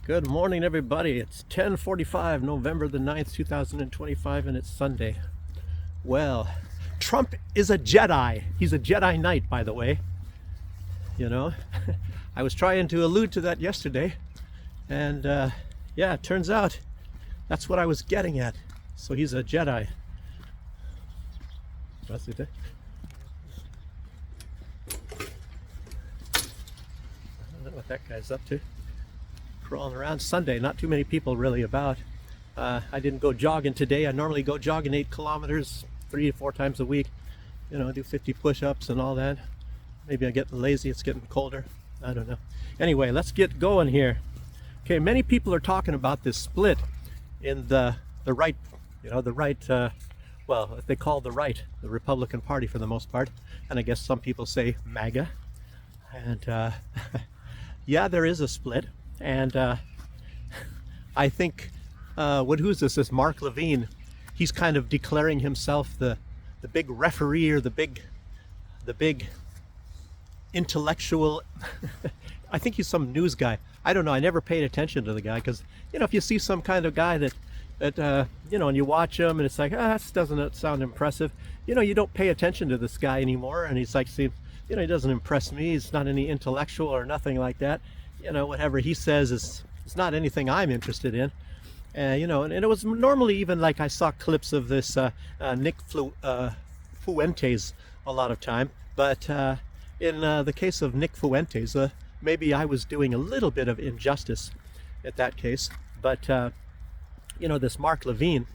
Good morning, everybody. It's 10:45, November the 9th, 2025, and it's Sunday. Well, Trump is a Jedi. He's a Jedi Knight, by the way. You know, I was trying to allude to that yesterday, and yeah, it turns out that's what I was getting at. So he's a Jedi. That's it. I don't know what that guy's up to. Crawling around. Sunday, not too many people really about. I didn't go jogging today. I normally go jogging 8 kilometers 3 to 4 times a week. You know, do 50 push-ups and all that. Maybe I'm getting lazy. It's getting colder. I don't know. Anyway, let's get going here. Okay, many people are talking about this split in the right, you know, the right, well, they call the right, the Republican Party for the most part. And I guess some people say MAGA. And yeah, there is a split. And I think, who's this? This Mark Levine. He's kind of declaring himself the big referee or the big intellectual. I think he's some news guy. I don't know. I never paid attention to the guy because, you know, if you see some kind of guy that you know, and you watch him and it's like, this doesn't sound impressive. You know, you don't pay attention to this guy anymore. And he's like, see, you know, he doesn't impress me. He's not any intellectual or nothing like that. You know, whatever he says is not anything I'm interested in. You know, and it was normally even like I saw clips of this Nick Fuentes a lot of time. But in the case of Nick Fuentes, maybe I was doing a little bit of injustice at that case. But, you know, this Mark Levine,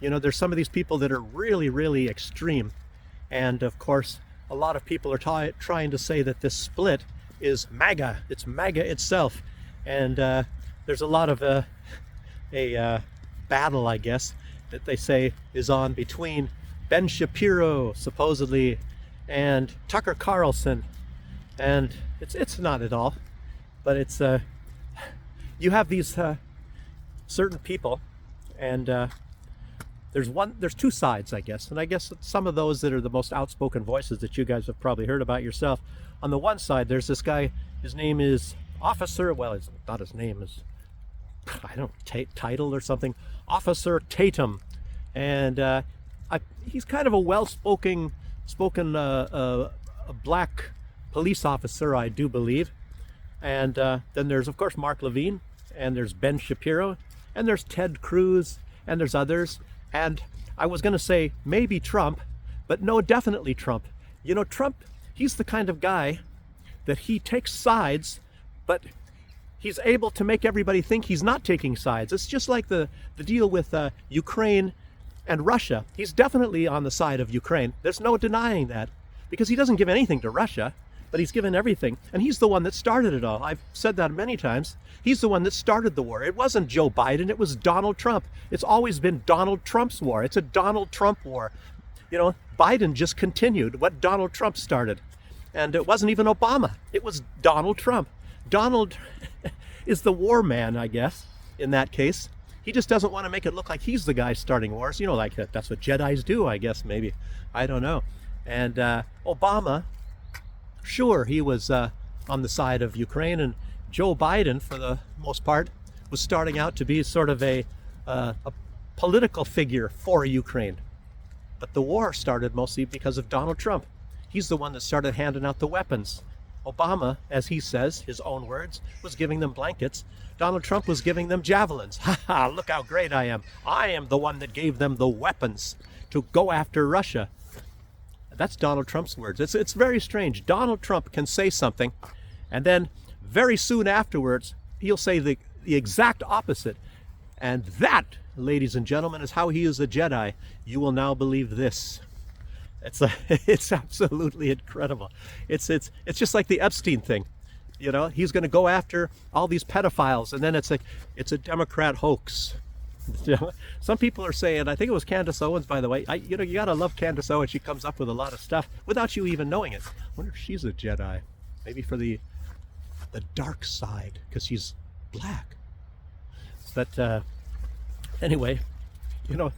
you know, there's some of these people that are really, really extreme. And of course, a lot of people are trying to say that this split is MAGA. It's MAGA itself. And there's a lot of a battle, I guess, that they say is on between Ben Shapiro, supposedly, and Tucker Carlson. And it's not at all, but it's you have these certain people, and there's two sides, I guess, and I guess some of those that are the most outspoken voices that you guys have probably heard about yourself. On the one side, there's this guy. His name is Officer. Well, it's not his name. Is I don't title or something. Officer Tatum, and he's kind of a well-spoken black police officer, I do believe. And then there's, of course, Mark Levine, and there's Ben Shapiro, and there's Ted Cruz, and there's others. And I was going to say maybe Trump, but no, definitely Trump. You know, Trump, he's the kind of guy that he takes sides, but he's able to make everybody think he's not taking sides. It's just like the deal with Ukraine and Russia. He's definitely on the side of Ukraine. There's no denying that, because he doesn't give anything to Russia, but he's given everything. And he's the one that started it all. I've said that many times. He's the one that started the war. It wasn't Joe Biden. It was Donald Trump. It's always been Donald Trump's war. It's a Donald Trump war. You know, Biden just continued what Donald Trump started. And it wasn't even Obama. It was Donald Trump. Donald is the war man, I guess, in that case. He just doesn't want to make it look like he's the guy starting wars. You know, like that's what Jedis do, I guess, maybe. I don't know. And Obama, sure, he was on the side of Ukraine, and Joe Biden, for the most part, was starting out to be sort of a political figure for Ukraine. But the war started mostly because of Donald Trump. He's the one that started handing out the weapons. Obama, as he says, his own words, was giving them blankets. Donald Trump was giving them javelins. Ha ha, look how great I am. I am the one that gave them the weapons to go after Russia. That's Donald Trump's words. It's very strange. Donald Trump can say something, and then very soon afterwards, he'll say the exact opposite. And that, ladies and gentlemen, is how he is a Jedi. You will now believe this. It's absolutely incredible. It's just like the Epstein thing. You know, he's going to go after all these pedophiles, and then it's like it's a Democrat hoax. You know, some people are saying, I think it was Candace Owens, by the way. You know, you gotta love Candace Owens. She comes up with a lot of stuff without you even knowing it. I wonder if she's a Jedi, maybe for the dark side, because she's black. But anyway, you know.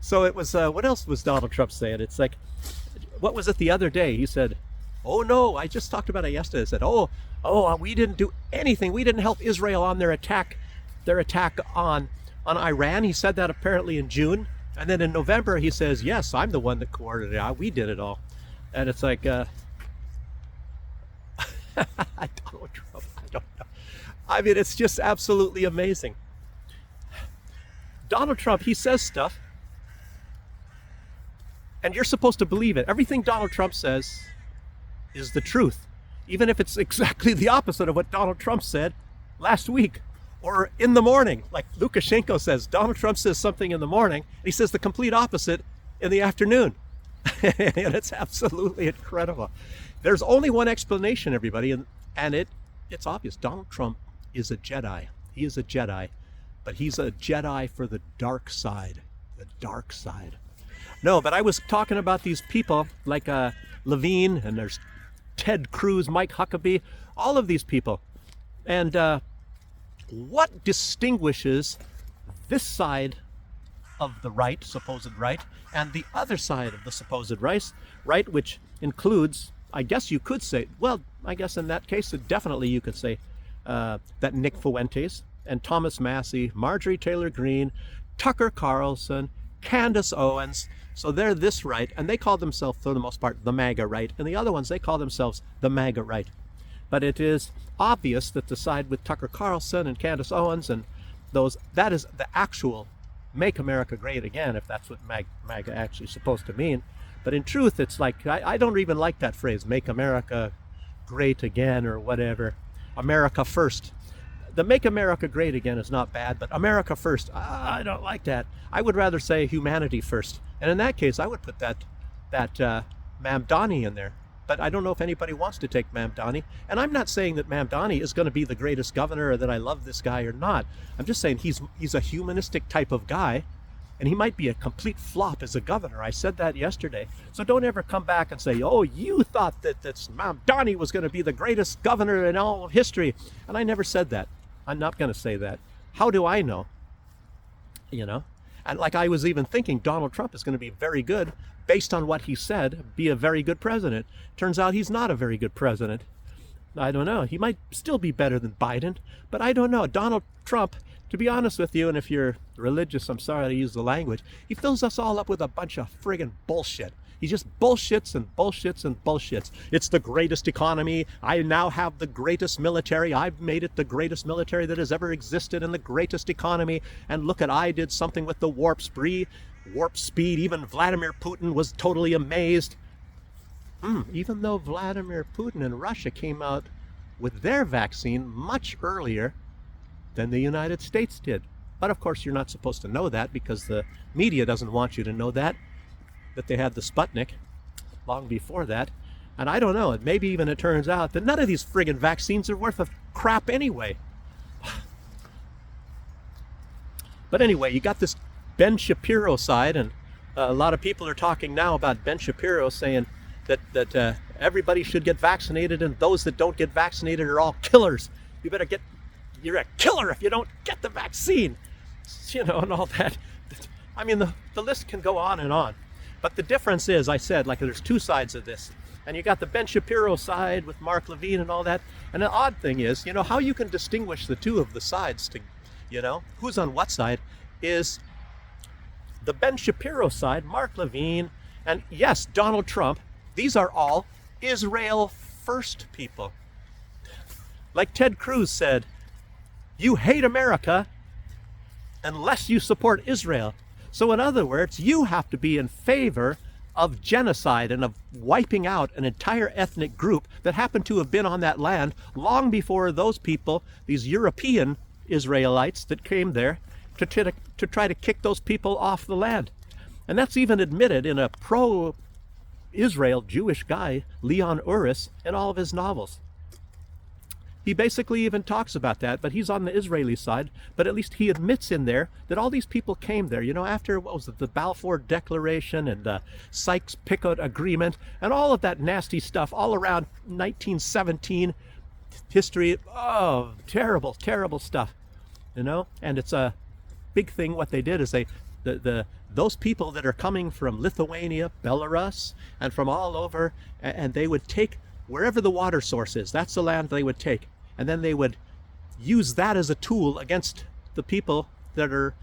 So it was, what else was Donald Trump saying? It's like, what was it the other day? He said, Oh no, I just talked about it yesterday. I said, we didn't do anything. We didn't help Israel on their attack on Iran. He said that apparently in June. And then in November, he says, yes, I'm the one that coordinated it. We did it all. And it's like, Donald Trump, I don't know. I mean, it's just absolutely amazing. Donald Trump, he says stuff, and you're supposed to believe it. Everything Donald Trump says is the truth, even if it's exactly the opposite of what Donald Trump said last week or in the morning. Like Lukashenko says, Donald Trump says something in the morning, and he says the complete opposite in the afternoon. And it's absolutely incredible. There's only one explanation, everybody, and it's obvious. Donald Trump is a Jedi. He is a Jedi, but he's a Jedi for the dark side. The dark side. No, but I was talking about these people like Levine, and there's Ted Cruz, Mike Huckabee, all of these people. And what distinguishes this side of the right, supposed right, and the other side of the supposed right, which includes, I guess you could say, well, I guess in that case, definitely you could say that Nick Fuentes and Thomas Massey, Marjorie Taylor Greene, Tucker Carlson, Candace Owens. So they're this right, and they call themselves, for the most part, the MAGA right. And the other ones, they call themselves the MAGA right. But it is obvious that the side with Tucker Carlson and Candace Owens and those, that is the actual Make America Great Again, if that's what MAGA actually is supposed to mean. But in truth, it's like, I don't even like that phrase, Make America Great Again or whatever. America First. The Make America Great Again is not bad, but America First, I don't like that. I would rather say humanity first. And in that case, I would put that Mamdani in there. But I don't know if anybody wants to take Mamdani. And I'm not saying that Mamdani is going to be the greatest governor or that I love this guy or not. I'm just saying he's a humanistic type of guy, and he might be a complete flop as a governor. I said that yesterday. So don't ever come back and say, oh, you thought that Mamdani was going to be the greatest governor in all of history. And I never said that. I'm not going to say that. How do I know? You know? And like I was even thinking Donald Trump is going to be very good based on what he said, be a very good president. Turns out he's not a very good president. I don't know. He might still be better than Biden, but I don't know. Donald Trump, to be honest with you, and if you're religious, I'm sorry to use the language, he fills us all up with a bunch of friggin' bullshit. He just bullshits and bullshits and bullshits. It's the greatest economy. I now have the greatest military. I've made it the greatest military that has ever existed and the greatest economy. And look at, I did something with the warp speed. Even Vladimir Putin was totally amazed. Even though Vladimir Putin and Russia came out with their vaccine much earlier than the United States did. But of course, you're not supposed to know that because the media doesn't want you to know that they had the Sputnik long before that. And I don't know, maybe even it turns out that none of these friggin' vaccines are worth a crap anyway. But anyway, you got this Ben Shapiro side, and a lot of people are talking now about Ben Shapiro saying that everybody should get vaccinated, and those that don't get vaccinated are all killers. You're a killer if you don't get the vaccine, and all that. I mean, the list can go on and on. But the difference is, I said, like, there's two sides of this. And you got the Ben Shapiro side with Mark Levine and all that. And the odd thing is, how you can distinguish the two of the sides to, who's on what side, is the Ben Shapiro side, Mark Levine, and yes, Donald Trump. These are all Israel first people. Like Ted Cruz said, you hate America unless you support Israel. So in other words, you have to be in favor of genocide and of wiping out an entire ethnic group that happened to have been on that land long before those people, these European Israelites that came there, to try to kick those people off the land. And that's even admitted in a pro-Israel Jewish guy, Leon Uris, in all of his novels. He basically even talks about that, but he's on the Israeli side. But at least he admits in there that all these people came there, after, what was it, the Balfour Declaration and the Sykes-Picot Agreement and all of that nasty stuff all around 1917 history. Oh, terrible, terrible stuff, And it's a big thing. What they did is those people that are coming from Lithuania, Belarus, and from all over, and they would take wherever the water source is, that's the land they would take. And then they would use that as a tool against the people that are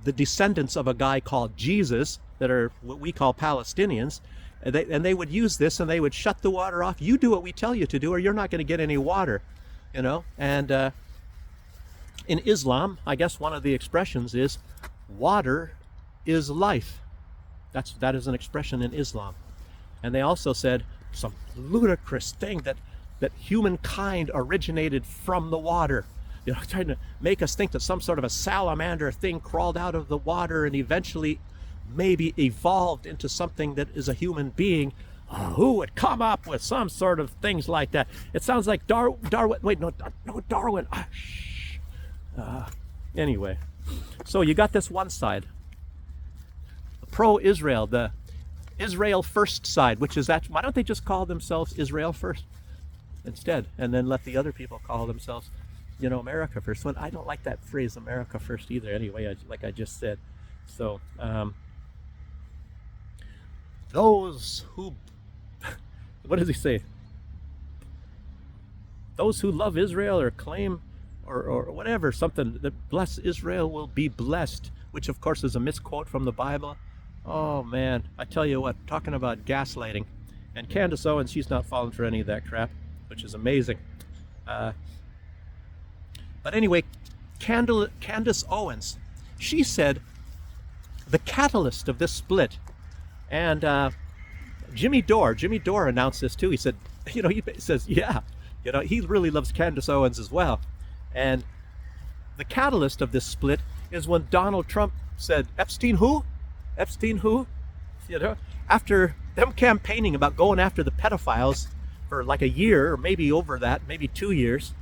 the descendants of a guy called Jesus, that are what we call Palestinians. And they would use this, and they would shut the water off. You do what we tell you to do, or you're not going to get any water, you know. And in Islam, I guess one of the expressions is, water is life. That is an expression in Islam. And they also said some ludicrous thing that humankind originated from the water. You know, trying to make us think that some sort of a salamander thing crawled out of the water and eventually maybe evolved into something that is a human being. Who would come up with some sort of things like that? It sounds like Darwin. Wait, no, Darwin. Anyway, so you got this one side, pro-Israel, the Israel First side, which is that. Why don't they just call themselves Israel First instead, and then let the other people call themselves, you know, America First? Well, I don't like that phrase, America First, either. Anyway, like I just said. So those who, what does he say? Those who love Israel or claim or whatever, something that bless Israel will be blessed, which of course is a misquote from the Bible. Oh man, I tell you what, talking about gaslighting. And Candace Owens, she's not falling for any of that crap, which is amazing. But anyway, Candace Owens, she said the catalyst of this split, and Jimmy Dore announced this too. He said, you know, he says, yeah, you know, he really loves Candace Owens as well. And the catalyst of this split is when Donald Trump said, Epstein who? Epstein who? You know, after them campaigning about going after the pedophiles for like a year, or maybe over that, maybe 2 years,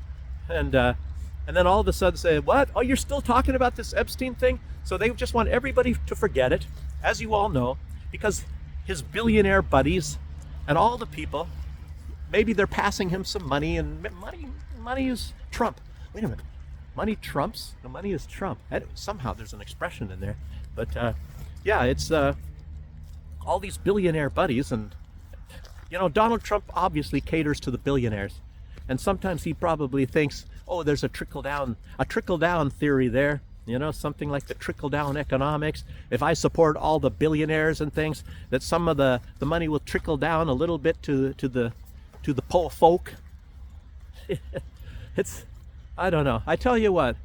and then all of a sudden say, what? Oh, you're still talking about this Epstein thing? So they just want everybody to forget it, as you all know, because his billionaire buddies and all the people, maybe they're passing him some money, and money is Trump. Wait a minute, money trumps? No, money is Trump. Somehow there's an expression in there, but yeah, it's all these billionaire buddies, and you know, Donald Trump obviously caters to the billionaires, and sometimes he probably thinks, oh, there's a trickle down theory there, you know, something like the trickle down economics. If I support all the billionaires and things, that some of the money will trickle down a little bit to the poor folk. It's, I don't know. I tell you what,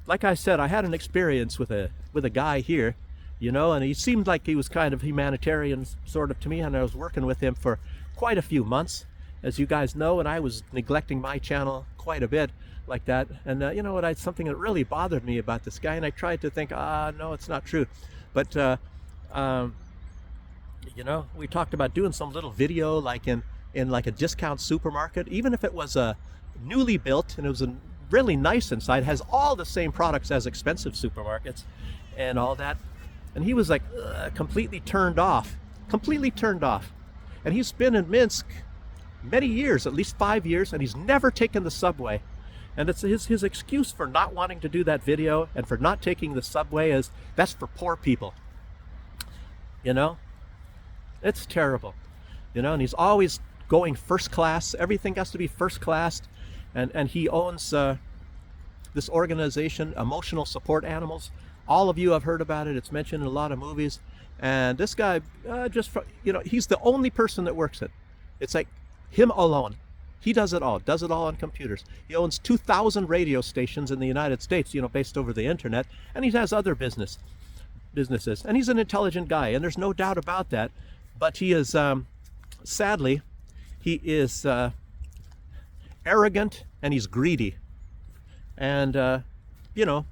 like I said, I had an experience with a guy here, you know, and he seemed like he was kind of humanitarian sort of to me, and I was working with him for quite a few months, as you guys know, and I was neglecting my channel quite a bit like that. And you know what, something that really bothered me about this guy, and I tried to think, no, it's not true, but you know, we talked about doing some little video like in like a discount supermarket, even if it was a newly built and it was a really nice inside, has all the same products as expensive supermarkets and all that. And he was like completely turned off. And he's been in Minsk many years, at least 5 years, and he's never taken the subway. And it's his excuse for not wanting to do that video and for not taking the subway is, that's for poor people. You know, it's terrible. You know, and he's always going first class. Everything has to be first class. And he owns this organization, Emotional Support Animals. All of you have heard about it. It's mentioned in a lot of movies. And this guy, you know, he's the only person that works it. It's like him alone. He does it all on computers. He owns 2,000 radio stations in the United States, you know, based over the internet. And he has other businesses. And he's an intelligent guy, and there's no doubt about that. But he is, sadly, he is arrogant, and he's greedy. And, you know,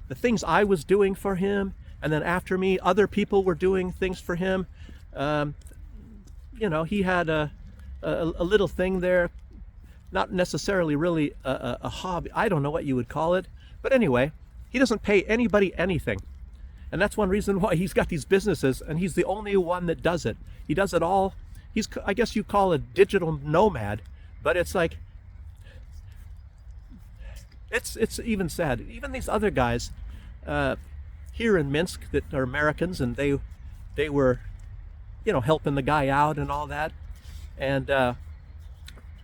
the things I was doing for him, and then after me, other people were doing things for him. You know, he had a little thing there, not necessarily really a hobby. I don't know what you would call it. But anyway, he doesn't pay anybody anything. And that's one reason why he's got these businesses, and he's the only one that does it. He does it all. He's, I guess you call a digital nomad, but it's like, it's even sad. Even these other guys here in Minsk that are Americans, and they were, you know, helping the guy out and all that. And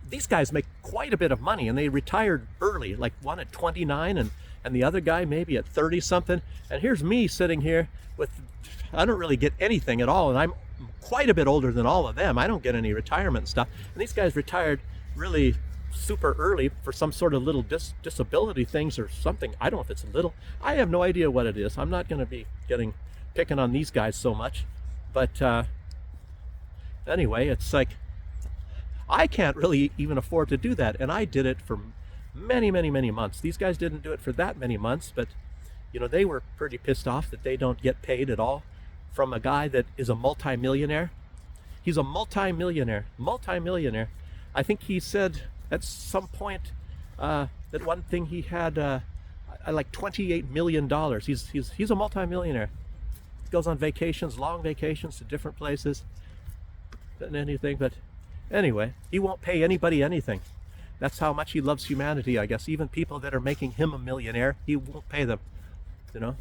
these guys make quite a bit of money, and they retired early, like one at 29 and the other guy maybe at 30 something. And here's me sitting here with, I don't really get anything at all, and I'm quite a bit older than all of them. I don't get any retirement stuff. And these guys retired really super early for some sort of little disability things or something. I don't know if it's a little. I have no idea what it is. I'm not going to be picking on these guys so much. But anyway, it's like, I can't really even afford to do that. And I did it for many, many, many months. These guys didn't do it for that many months, but you know, they were pretty pissed off that they don't get paid at all from a guy that is a multimillionaire. He's a multimillionaire. I think he said at some point that one thing he had like $28 million. He's a multimillionaire. He goes on vacations, long vacations to different places than anything. But anyway, he won't pay anybody anything. That's how much he loves humanity, I guess. Even people that are making him a millionaire, he won't pay them. You know?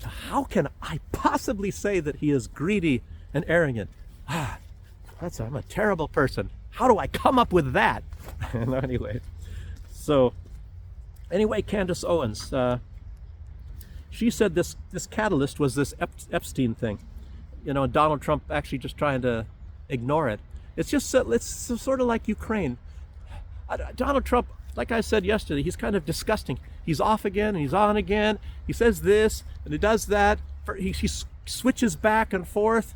How can I possibly say that he is greedy and arrogant? I'm a terrible person. How do I come up with that? Anyway, Candace Owens, she said this catalyst was this Epstein thing. You know, and Donald Trump actually just trying to ignore it. It's sort of like Ukraine. Donald Trump, like I said yesterday, he's kind of disgusting. He's off again and he's on again. He says this and he does that. He switches back and forth.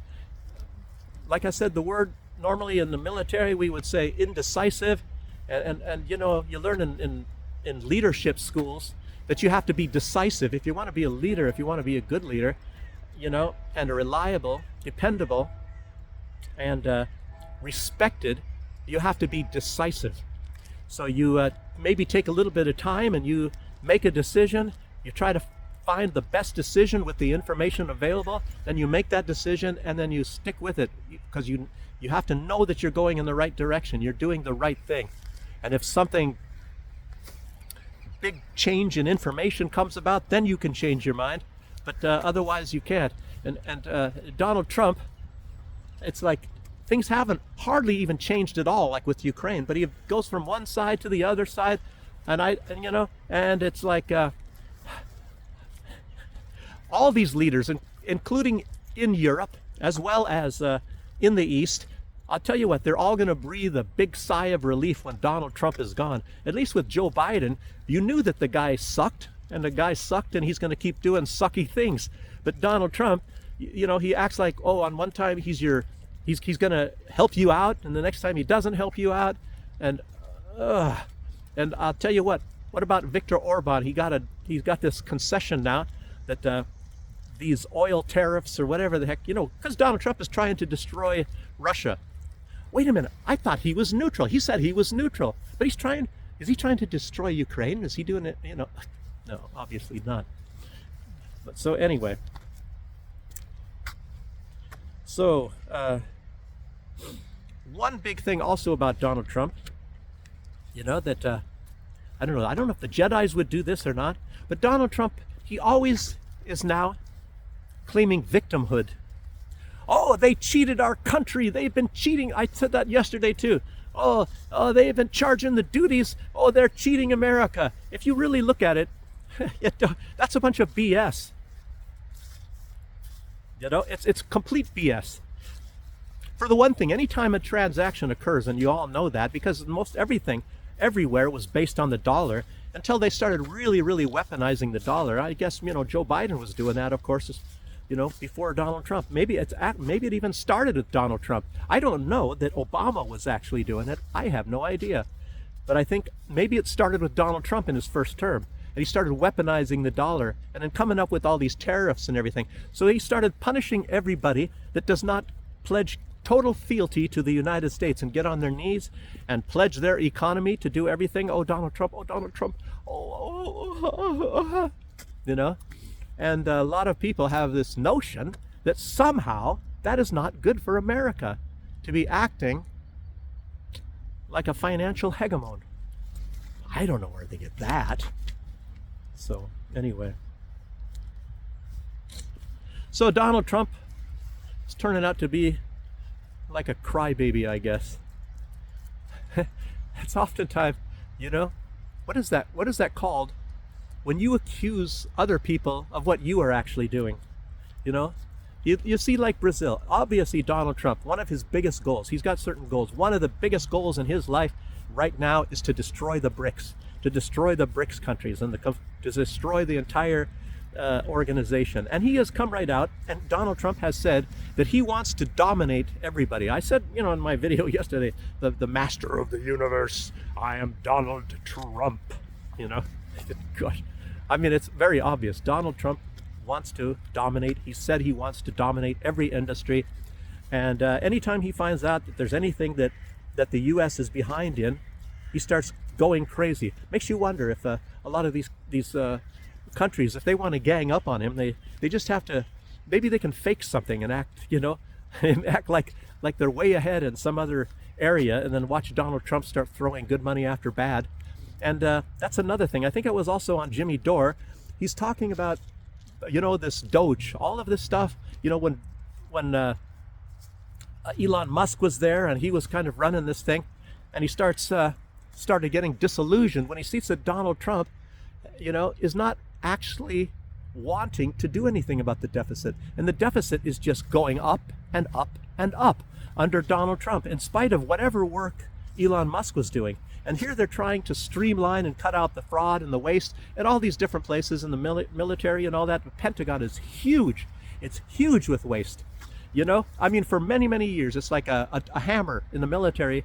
Like I said, the word normally in the military we would say indecisive, and you know, you learn in leadership schools that you have to be decisive if you want to be a leader, if you want to be a good leader, you know, and a reliable, dependable, and respected. You have to be decisive. So you maybe take a little bit of time and you make a decision. You try to find the best decision with the information available. Then you make that decision and then you stick with it, because you have to know that you're going in the right direction. You're doing the right thing. And if something big change in information comes about, then you can change your mind. But otherwise you can't. And Donald Trump, it's like things haven't hardly even changed at all, like with Ukraine, but he goes from one side to the other side, and it's like all these leaders, including in Europe as well as in the East, I'll tell you what, they're all going to breathe a big sigh of relief when Donald Trump is gone. At least with Joe Biden, you knew that the guy sucked, and he's going to keep doing sucky things. But Donald Trump, you know, he acts like, oh, on one time he's going to help you out, and the next time he doesn't help you out. And I'll tell you what about Viktor Orban? He's got this concession now that these oil tariffs or whatever the heck, you know, because Donald Trump is trying to destroy Russia. Wait a minute, I thought he was neutral. He said he was neutral, but is he trying to destroy Ukraine? Is he doing it, you know? No, obviously not. But so anyway. So, one big thing also about Donald Trump, you know, that, I don't know if the JEDIs would do this or not, but Donald Trump, he always is now claiming victimhood. Oh, they cheated our country. They've been cheating. I said that yesterday too. Oh, they've been charging the duties. Oh, they're cheating America. If you really look at it, that's a bunch of BS. You know, it's complete BS. For the one thing, anytime a transaction occurs, and you all know that, because most everything everywhere was based on the dollar until they started really, really weaponizing the dollar. I guess, you know, Joe Biden was doing that, of course, you know, before Donald Trump. Maybe it even started with Donald Trump. I don't know that Obama was actually doing it. I have no idea. But I think maybe it started with Donald Trump in his first term. And he started weaponizing the dollar and then coming up with all these tariffs and everything. So he started punishing everybody that does not pledge total fealty to the United States and get on their knees and pledge their economy to do everything. Oh, Donald Trump. Oh, Donald Trump. Oh. You know? And a lot of people have this notion that somehow that is not good for America to be acting like a financial hegemon. I don't know where they get that. So, anyway. So Donald Trump is turning out to be like a crybaby, I guess. It's oftentimes, you know, what is that called? When you accuse other people of what you are actually doing, you know? You see, like Brazil, obviously Donald Trump, one of his biggest goals, he's got certain goals. One of the biggest goals in his life right now is to destroy the BRICS, to destroy the BRICS countries, and to destroy the entire organization. And he has come right out, and Donald Trump has said that he wants to dominate everybody. I said, you know, in my video yesterday, the master of the universe, I am Donald Trump, you know? Gosh, I mean, it's very obvious. Donald Trump wants to dominate. He said he wants to dominate every industry. And anytime he finds out that there's anything that the U.S. is behind in, he starts going crazy. Makes you wonder if a lot of these countries, if they want to gang up on him, they just have to, maybe they can fake something and act, you know, and act like they're way ahead in some other area, and then watch Donald Trump start throwing good money after bad. And that's another thing. I think it was also on Jimmy Dore. He's talking about, you know, this Doge, all of this stuff. You know, when Elon Musk was there and he was kind of running this thing, and he started getting disillusioned when he sees that Donald Trump, you know, is not actually wanting to do anything about the deficit. And the deficit is just going up and up and up under Donald Trump, in spite of whatever work Elon Musk was doing. And here they're trying to streamline and cut out the fraud and the waste and all these different places in the military and all that. The Pentagon is huge. It's huge with waste. You know, I mean, for many, many years, it's like a hammer in the military.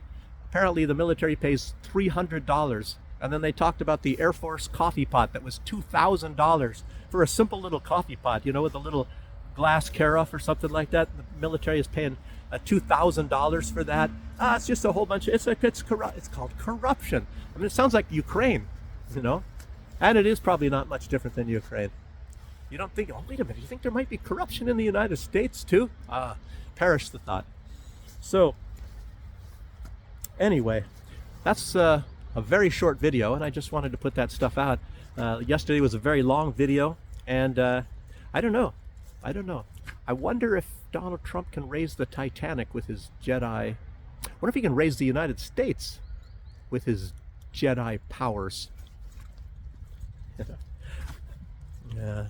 Apparently the military pays $300. And then they talked about the Air Force coffee pot that was $2,000 for a simple little coffee pot, you know, with a little glass carafe or something like that. The military is paying $2,000 for that. It's just a whole bunch of, it's called corruption. I mean, it sounds like Ukraine, you know, and it is probably not much different than Ukraine. You don't think, oh, wait a minute, you think there might be corruption in the United States too? Perish the thought. So anyway, that's a very short video, and I just wanted to put that stuff out. Yesterday was a very long video, and I don't know. I wonder if Donald Trump can raise the Titanic with his JEDI. I wonder if he can raise the United States with his JEDI powers. Yeah.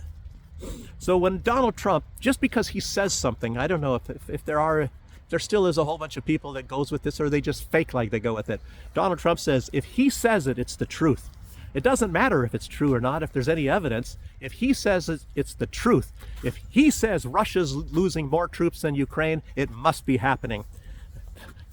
So when Donald Trump, just because he says something, I don't know if there still is a whole bunch of people that goes with this, or they just fake like they go with it. Donald Trump says if he says it, it's the truth. It doesn't matter if it's true or not, if there's any evidence. If he says it's the truth. If he says Russia's losing more troops than Ukraine, it must be happening.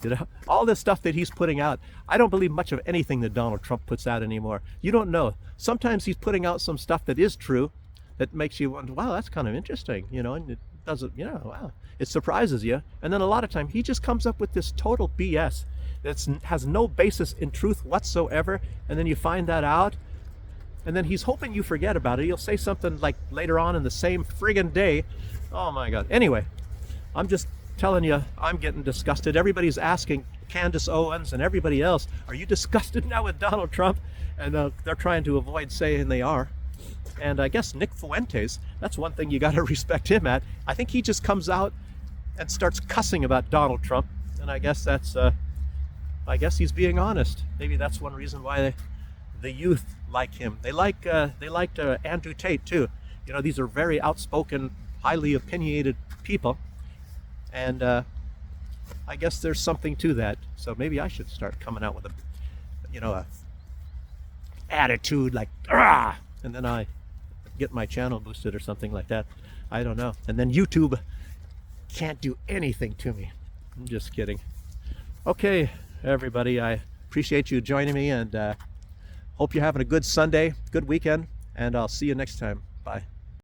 You know, all this stuff that he's putting out, I don't believe much of anything that Donald Trump puts out anymore. You don't know. Sometimes he's putting out some stuff that is true, that makes you wonder, wow, that's kind of interesting, you know, and it doesn't, you know, wow, it surprises you. And then a lot of time he just comes up with this total BS that has no basis in truth whatsoever, and then you find that out, and then he's hoping you forget about it. He'll say something like later on in the same friggin' day. Oh my God. Anyway, I'm just telling you, I'm getting disgusted. Everybody's asking Candace Owens and everybody else, are you disgusted now with Donald Trump? And they're trying to avoid saying they are. And I guess Nick Fuentes, that's one thing you got to respect him at. I think he just comes out and starts cussing about Donald Trump, and I guess that's I guess he's being honest. Maybe that's one reason why the youth like him. They liked Andrew Tate too. You know, these are very outspoken, highly opinionated people, and I guess there's something to that. So maybe I should start coming out with a attitude like, "Rah!" and then I get my channel boosted or something like that. I don't know. And then YouTube can't do anything to me. I'm just kidding. Okay, everybody, I appreciate you joining me, and hope you're having a good Sunday, good weekend, and I'll see you next time. Bye.